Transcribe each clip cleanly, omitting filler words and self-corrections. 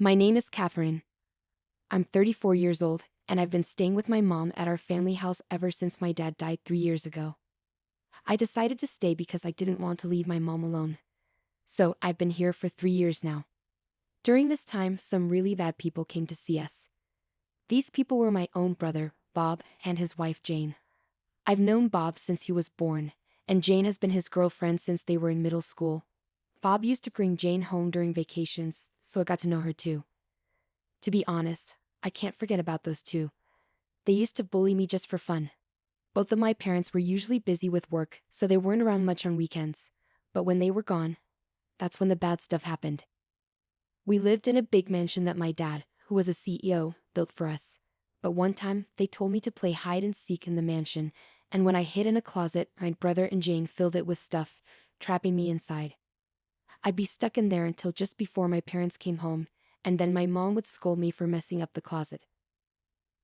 My name is Catherine. I'm 34 years old, and I've been staying with my mom at our family house ever since my dad died 3 years ago. I decided to stay because I didn't want to leave my mom alone. So I've been here for 3 years now. During this time, some really bad people came to see us. These people were my own brother, Bob, and his wife Jane. I've known Bob since he was born, and Jane has been his girlfriend since they were in middle school. Bob used to bring Jane home during vacations, so I got to know her too. To be honest, I can't forget about those two. They used to bully me just for fun. Both of my parents were usually busy with work, so they weren't around much on weekends. But when they were gone, that's when the bad stuff happened. We lived in a big mansion that my dad, who was a CEO, built for us. But one time, they told me to play hide and seek in the mansion, and when I hid in a closet, my brother and Jane filled it with stuff, trapping me inside. I'd be stuck in there until just before my parents came home, and then my mom would scold me for messing up the closet.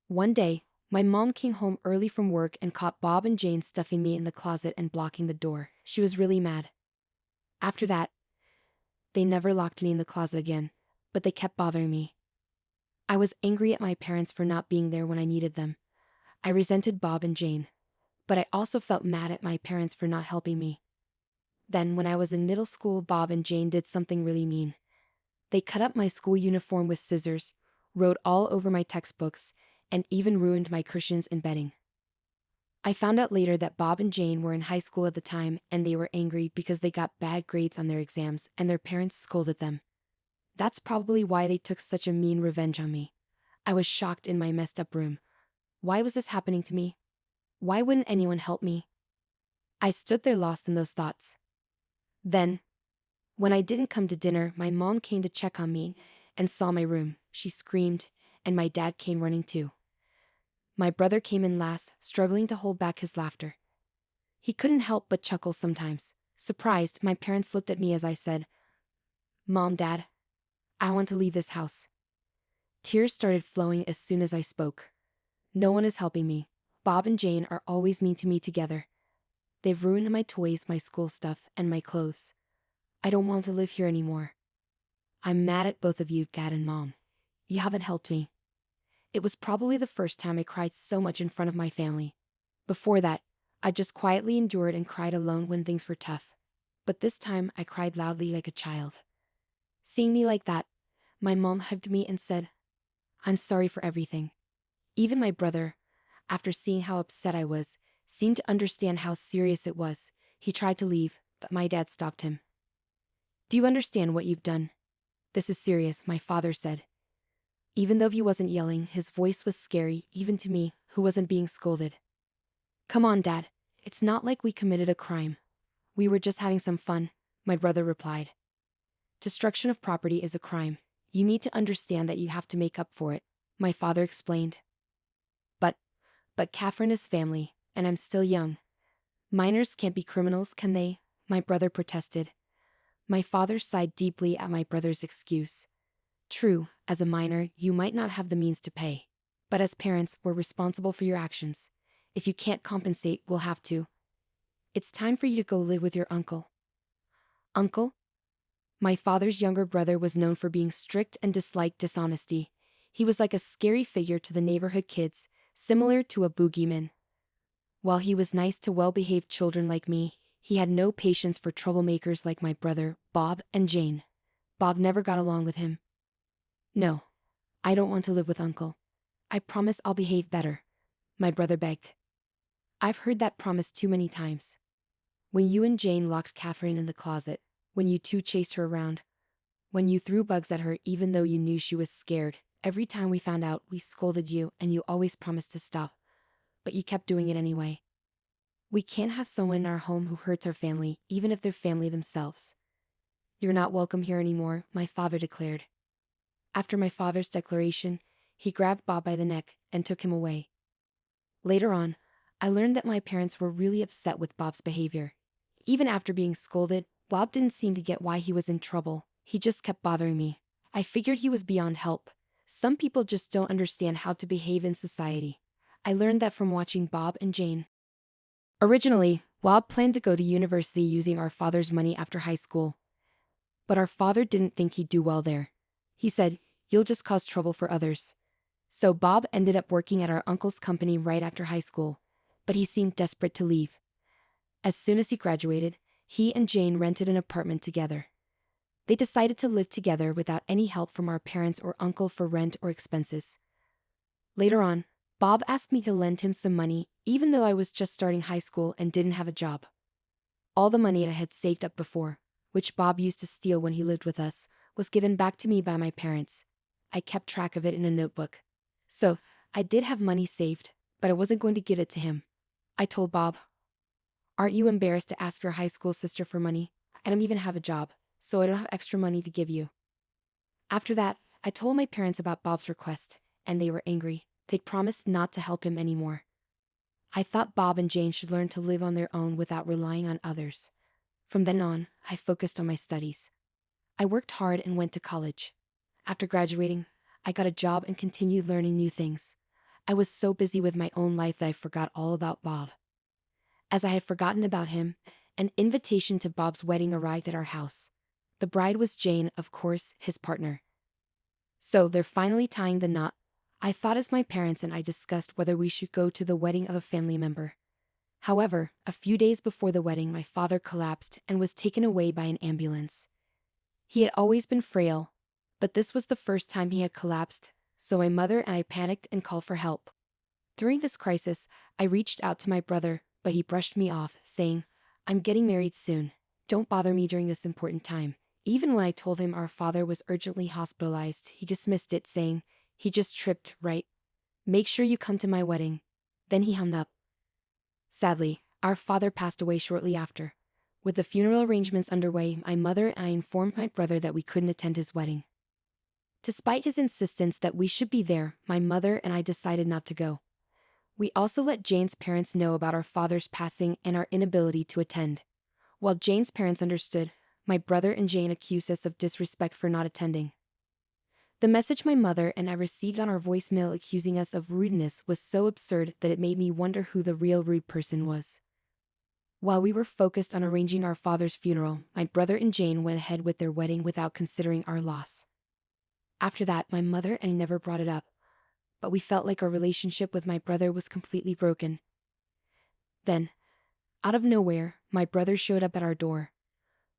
One day, my mom came home early from work and caught Bob and Jane stuffing me in the closet and blocking the door. She was really mad. After that, they never locked me in the closet again, but they kept bothering me. I was angry at my parents for not being there when I needed them. I resented Bob and Jane, but I also felt mad at my parents for not helping me. Then, when I was in middle school, Bob and Jane did something really mean. They cut up my school uniform with scissors, wrote all over my textbooks, and even ruined my cushions and bedding. I found out later that Bob and Jane were in high school at the time, and they were angry because they got bad grades on their exams and their parents scolded them. That's probably why they took such a mean revenge on me. I was shocked in my messed up room. Why was this happening to me? Why wouldn't anyone help me? I stood there lost in those thoughts. Then, when I didn't come to dinner, my mom came to check on me and saw my room. She screamed, and my dad came running too. My brother came in last, struggling to hold back his laughter. He couldn't help but chuckle sometimes. Surprised, my parents looked at me as I said, "Mom, Dad, I want to leave this house." Tears started flowing as soon as I spoke. No one is helping me. Bob and Jane are always mean to me together. They've ruined my toys, my school stuff, and my clothes. I don't want to live here anymore. I'm mad at both of you, Dad and Mom. You haven't helped me. It was probably the first time I cried so much in front of my family. Before that, I just quietly endured and cried alone when things were tough. But this time, I cried loudly like a child. Seeing me like that, my mom hugged me and said, "I'm sorry for everything." Even my brother, after seeing how upset I was, seemed to understand how serious it was. He tried to leave, but my dad stopped him. "Do you understand what you've done? This is serious," my father said. Even though he wasn't yelling, his voice was scary, even to me, who wasn't being scolded. "Come on, Dad. It's not like we committed a crime. We were just having some fun," my brother replied. "Destruction of property is a crime. You need to understand that you have to make up for it," my father explained. But, but Catherine is family, and I'm still young. Minors can't be criminals, can they?" my brother protested. My father sighed deeply at my brother's excuse. True, as a minor, you might not have the means to pay. But as parents, we're responsible for your actions. If you can't compensate, we'll have to. It's time for you to go live with your uncle." Uncle? My father's younger brother was known for being strict and disliked dishonesty. He was like a scary figure to the neighborhood kids, similar to a boogeyman. While he was nice to well-behaved children like me, he had no patience for troublemakers like my brother, Bob, and Jane. Bob never got along with him. "No, I don't want to live with Uncle. I promise I'll behave better," my brother begged. "I've heard that promise too many times. When you and Jane locked Catherine in the closet, when you two chased her around, when you threw bugs at her even though you knew she was scared, every time we found out, we scolded you and you always promised to stop. But you kept doing it anyway. We can't have someone in our home who hurts our family, even if they're family themselves. You're not welcome here anymore," my father declared. After my father's declaration, he grabbed Bob by the neck and took him away. Later on, I learned that my parents were really upset with Bob's behavior. Even after being scolded, Bob didn't seem to get why he was in trouble. He just kept bothering me. I figured he was beyond help. Some people just don't understand how to behave in society. I learned that from watching Bob and Jane. Originally, Bob planned to go to university using our father's money after high school. But our father didn't think he'd do well there. He said, You'll just cause trouble for others. So Bob ended up working at our uncle's company right after high school, but he seemed desperate to leave. As soon as he graduated, he and Jane rented an apartment together. They decided to live together without any help from our parents or uncle for rent or expenses. Later on, Bob asked me to lend him some money, even though I was just starting high school and didn't have a job. All the money I had saved up before, which Bob used to steal when he lived with us, was given back to me by my parents. I kept track of it in a notebook. So, I did have money saved, but I wasn't going to give it to him. I told Bob, "Aren't you embarrassed to ask your high school sister for money? I don't even have a job, so I don't have extra money to give you." After that, I told my parents about Bob's request, and they were angry. They'd promised not to help him anymore. I thought Bob and Jane should learn to live on their own without relying on others. From then on, I focused on my studies. I worked hard and went to college. After graduating, I got a job and continued learning new things. I was so busy with my own life that I forgot all about Bob. As I had forgotten about him, an invitation to Bob's wedding arrived at our house. The bride was Jane, of course, his partner. So they're finally tying the knot. I thought as my parents and I discussed whether we should go to the wedding of a family member. However, a few days before the wedding, my father collapsed and was taken away by an ambulance. He had always been frail, but this was the first time he had collapsed, so my mother and I panicked and called for help. During this crisis, I reached out to my brother, but he brushed me off, saying, "I'm getting married soon. Don't bother me during this important time." Even when I told him our father was urgently hospitalized, he dismissed it, saying, "He just tripped, right? Make sure you come to my wedding." Then he hung up. Sadly, our father passed away shortly after. With the funeral arrangements underway, my mother and I informed my brother that we couldn't attend his wedding. Despite his insistence that we should be there, my mother and I decided not to go. We also let Jane's parents know about our father's passing and our inability to attend. While Jane's parents understood, my brother and Jane accused us of disrespect for not attending. The message my mother and I received on our voicemail accusing us of rudeness was so absurd that it made me wonder who the real rude person was. While we were focused on arranging our father's funeral, my brother and Jane went ahead with their wedding without considering our loss. After that, my mother and I never brought it up, but we felt like our relationship with my brother was completely broken. Then, out of nowhere, my brother showed up at our door.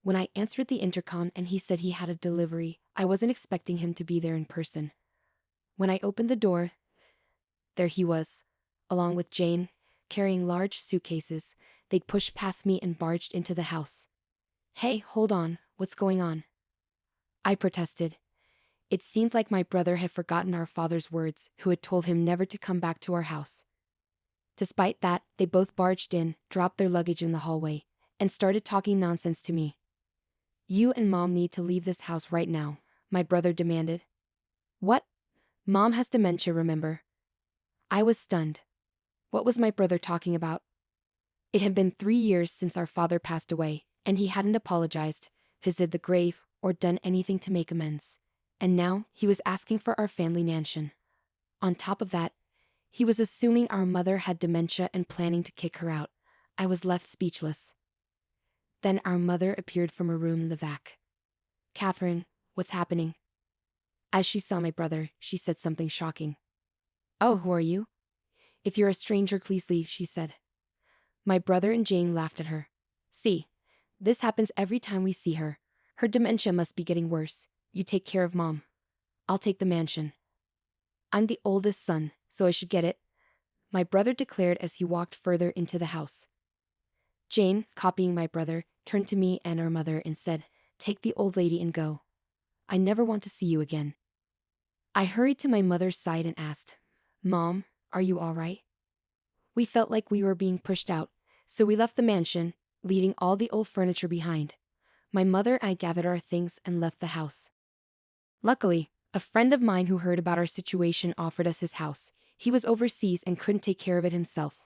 When I answered the intercom and he said he had a delivery, I wasn't expecting him to be there in person. When I opened the door, there he was, along with Jane, carrying large suitcases. They'd pushed past me and barged into the house. "Hey, hold on, what's going on?" I protested. It seemed like my brother had forgotten our father's words, who had told him never to come back to our house. Despite that, they both barged in, dropped their luggage in the hallway, and started talking nonsense to me. "You and Mom need to leave this house right now," my brother demanded. "What? Mom has dementia, remember?" I was stunned. What was my brother talking about? It had been 3 years since our father passed away, and he hadn't apologized, visited the grave, or done anything to make amends. And now, he was asking for our family mansion. On top of that, he was assuming our mother had dementia and planning to kick her out. I was left speechless. Then our mother appeared from her room in the back. "Catherine, what's happening?" As she saw my brother, she said something shocking. "Oh, who are you?" "If you're a stranger, please leave," she said. My brother and Jane laughed at her. "See, this happens every time we see her. Her dementia must be getting worse. You take care of Mom. I'll take the mansion." "I'm the oldest son, so I should get it," my brother declared as he walked further into the house. Jane, copying my brother, turned to me and our mother and said, "Take the old lady and go. I never want to see you again." I hurried to my mother's side and asked, "Mom, are you all right?" We felt like we were being pushed out, so we left the mansion, leaving all the old furniture behind. My mother and I gathered our things and left the house. Luckily, a friend of mine who heard about our situation offered us his house. He was overseas and couldn't take care of it himself.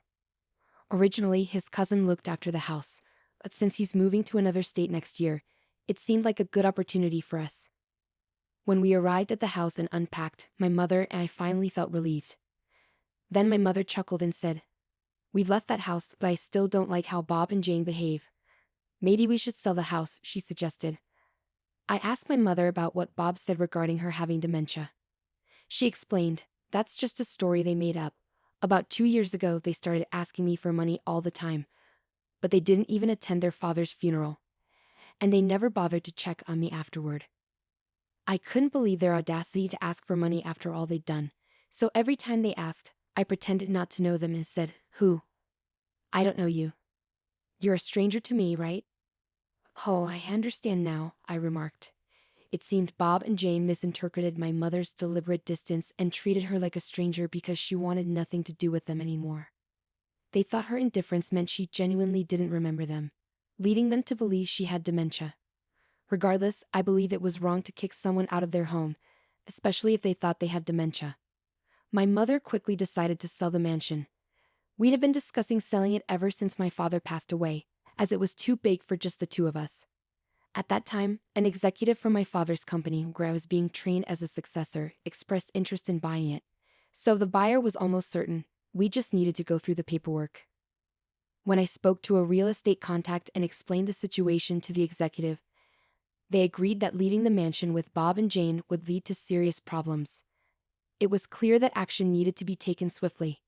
Originally, his cousin looked after the house, but since he's moving to another state next year, it seemed like a good opportunity for us. When we arrived at the house and unpacked, my mother and I finally felt relieved. Then my mother chuckled and said, "We've left that house, but I still don't like how Bob and Jane behave. Maybe we should sell the house," she suggested. I asked my mother about what Bob said regarding her having dementia. She explained, "That's just a story they made up. About 2 years ago, they started asking me for money all the time, but they didn't even attend their father's funeral. And they never bothered to check on me afterward." I couldn't believe their audacity to ask for money after all they'd done. So every time they asked, I pretended not to know them and said, "Who? I don't know you. You're a stranger to me, right?" "Oh, I understand now," I remarked. It seemed Bob and Jane misinterpreted my mother's deliberate distance and treated her like a stranger because she wanted nothing to do with them anymore. They thought her indifference meant she genuinely didn't remember them, leading them to believe she had dementia. Regardless, I believed it was wrong to kick someone out of their home, especially if they thought they had dementia. My mother quickly decided to sell the mansion. We'd have been discussing selling it ever since my father passed away, as it was too big for just the two of us. At that time, an executive from my father's company, where I was being trained as a successor, expressed interest in buying it. So the buyer was almost certain. We just needed to go through the paperwork. When I spoke to a real estate contact and explained the situation to the executive, they agreed that leaving the mansion with Bob and Jane would lead to serious problems. It was clear that action needed to be taken swiftly.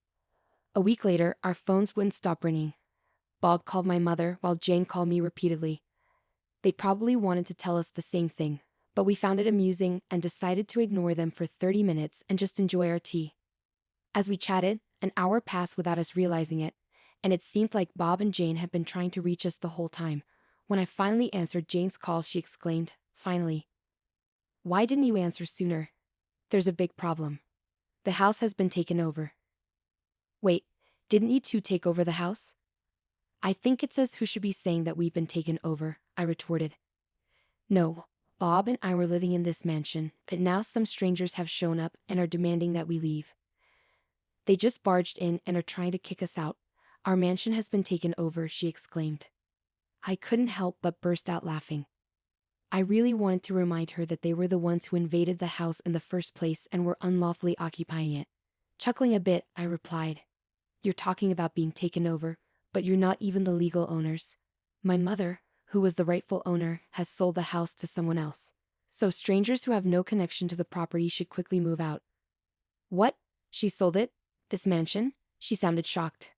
A week later, our phones wouldn't stop ringing. Bob called my mother while Jane called me repeatedly. They probably wanted to tell us the same thing, but we found it amusing and decided to ignore them for 30 minutes and just enjoy our tea. As we chatted, an hour passed without us realizing it, and it seemed like Bob and Jane had been trying to reach us the whole time. When I finally answered Jane's call, she exclaimed, "Finally. Why didn't you answer sooner? There's a big problem. The house has been taken over." "Wait, didn't you two take over the house?" "I think it says who should be saying that we've been taken over," I retorted. "No, Bob and I were living in this mansion, but now some strangers have shown up and are demanding that we leave. They just barged in and are trying to kick us out. Our mansion has been taken over," she exclaimed. I couldn't help but burst out laughing. I really wanted to remind her that they were the ones who invaded the house in the first place and were unlawfully occupying it. Chuckling a bit, I replied, "You're talking about being taken over, but you're not even the legal owners. My mother, who was the rightful owner, has sold the house to someone else. So strangers who have no connection to the property should quickly move out." "What? She sold it? This mansion?" She sounded shocked.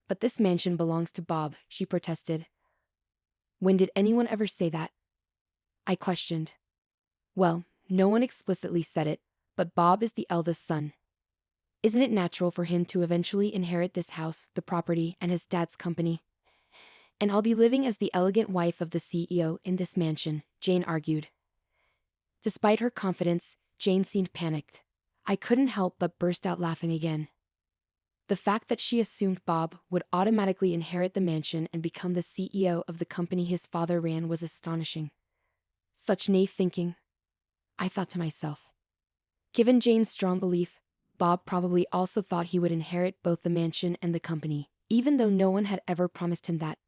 "But this mansion belongs to Bob," she protested. "When did anyone ever say that?" I questioned. "Well, no one explicitly said it, but Bob is the eldest son. Isn't it natural for him to eventually inherit this house, the property, and his dad's company? And I'll be living as the elegant wife of the CEO in this mansion," Jane argued. Despite her confidence, Jane seemed panicked. I couldn't help but burst out laughing again. The fact that she assumed Bob would automatically inherit the mansion and become the CEO of the company his father ran was astonishing. Such naive thinking, I thought to myself. Given Jane's strong belief, Bob probably also thought he would inherit both the mansion and the company, even though no one had ever promised him that.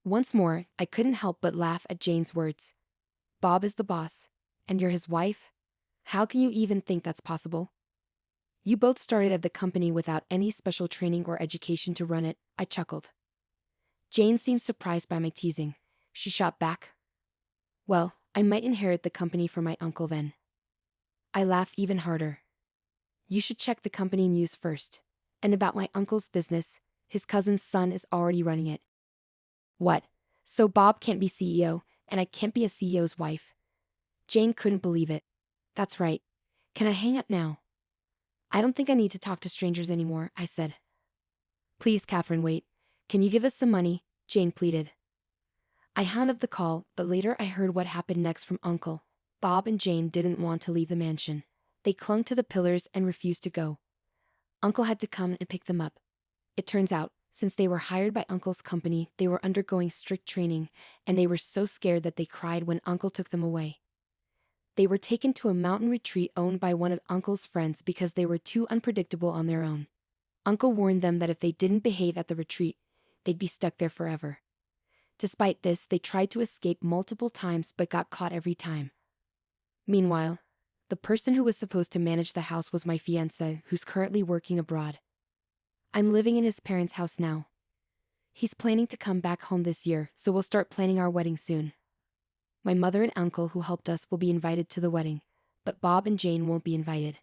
Once more, I couldn't help but laugh at Jane's words. "Bob is the boss, and you're his wife? How can you even think that's possible? You both started at the company without any special training or education to run it," I chuckled. Jane seemed surprised by my teasing. She shot back, "Well, I might inherit the company from my uncle then." I laughed even harder. "You should check the company news first. And about my uncle's business, his cousin's son is already running it." "What? So Bob can't be CEO, and I can't be a CEO's wife?" Jane couldn't believe it. "That's right. Can I hang up now?" "I don't think I need to talk to strangers anymore," I said. "Please, Catherine, wait. Can you give us some money?" Jane pleaded. I hung up the call, but later I heard what happened next from Uncle. Bob and Jane didn't want to leave the mansion. They clung to the pillars and refused to go. Uncle had to come and pick them up. It turns out, since they were hired by Uncle's company, they were undergoing strict training, and they were so scared that they cried when Uncle took them away. They were taken to a mountain retreat owned by one of Uncle's friends because they were too unpredictable on their own. Uncle warned them that if they didn't behave at the retreat, they'd be stuck there forever. Despite this, they tried to escape multiple times but got caught every time. Meanwhile, the person who was supposed to manage the house was my fiancé, who's currently working abroad. I'm living in his parents' house now. He's planning to come back home this year, so we'll start planning our wedding soon. My mother and uncle who helped us will be invited to the wedding, but Bob and Jane won't be invited.